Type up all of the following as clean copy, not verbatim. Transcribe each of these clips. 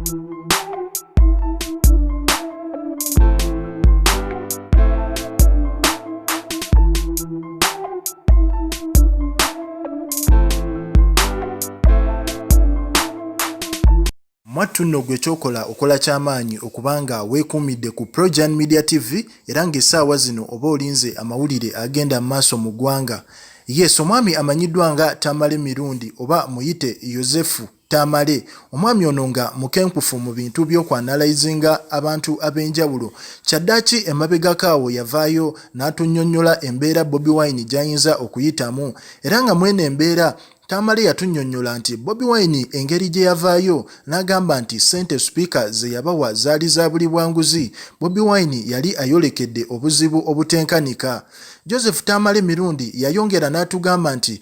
Mwattu nno gwe kyokola okola ky'amaanyi okubanga weekuumidde ku Projan Media TV era ng'essaawa zino oba olinze amawulire agenda mu maaso mu ggwanga. Yes, omwami amanyiddwa nga Tamale Mirundi oba muyite Yozefu Tamale. Omwami ono nga mukenkufu mu bintu by'okwanalayizinga abantu ab'enjawulo. Kyaddaaki emabegako awo yavaayo n'atunnyonnyola embeera Bobi Wine gy'ayinza okuyitamu era nga mwene embeera Tamale yatunnyonnyola nti Bobi Wine engeri gye yavaayo n'agamba nti ssente Speaker ze yabawa zaali za buli bwanguzi. Bobi Wine yali ayolekedde obuzibu obutenkanika. Joseph Tamale Mirundi yayongera n'atugamba nti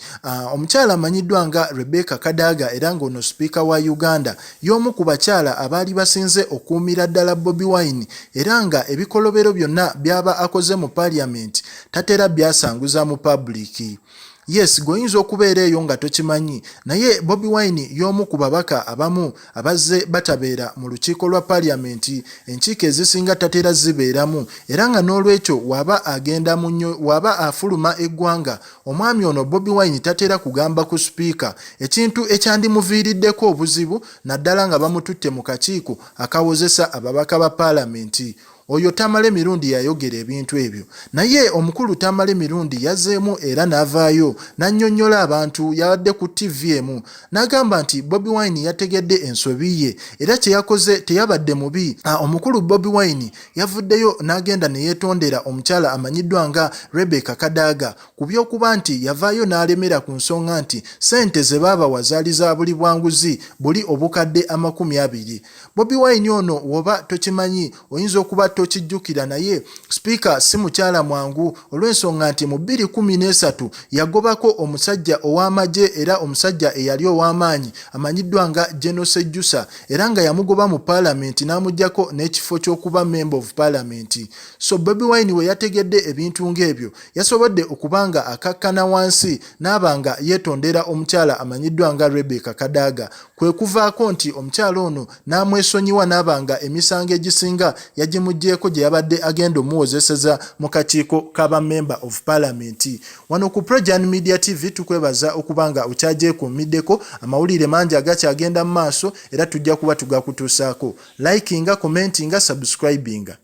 omukyala amanyiddwa nga Rebecca Kadaga era ng'ono Speaker wa Uganda y'omu ku bakyala abaali basinze okuumira ddala Bobi Wine era nga ebikolobero byonna by'aba akoze mu Parliament tatera byasanguza mu public. Yes, goyinza okubeera eyo nga tokimanyi naye Bobi Wine y'omu ku babaka abamu abazze batabeera mu lukiiko lwa Parliament, enkiiko ezisinga tatera zibeeramu era nga n'olwekyo waba afuluma eggwanga omwami ono Bobi Wine tatera kugamba ku Speaker, ekintu ekyandimuviiriddeko obuzibu naddala nga bamututte mu kakiiko akawozesa ababaka ba Parliament. Oyo Tamale Mirundi yayogera ebintu ebyo naye omukulu Tamale Mirundi yazzeemu era n'avaayo n'annyonnyola abantu yabadde ku TV emu n'agamba nti Bobi Wine yategedde ensobi ye era kye yakoze teyabadde mubi. Omukulu Bobi Wine yavuddeyo n'agenda ne yeetondera omukyala amanyiddwa nga Rebecca Kadaga ku by'okuba nti yavaayo n'alemera ku nsonga nti ssente ze baabawa zaali za buli bwanguzi buli obukadde 20. Bobi Wine ono woba tokimanyi oyinza okuba tokijjukira naye Speaker si mukyala mwangu olw'ensonga nti mu 2013 yagobako omusajja ow'amagye era omusajja eyali ow'amaanyi amanyiddwa nga General Sejjusa era nga yamugoba mu Parliament n'amuggyako n'ekifo ky'okuba Member of Parliament. So Bobi Wine we yategedde ebintu ng'ebyo yasobodde okubanga akakkana wansi n'abanga yeetondera omukyala amanyiddwa nga Rebecca Kadaga kwe kuvaako nti omukyala ono n'amwesonyiwa n'abanga emisango egisinga yagimuggyeko gye yabadde agenda omuwozeseza mu kakiiko k'aba Member of Parliament. Wano ku Projan Media TV tukwebaza okubanga okyagyekuumiddeko, amawulire mangi agakyagenda mu maaso era tujja kuba tugakutuusaako. Likinga, commentinga, subscribinga.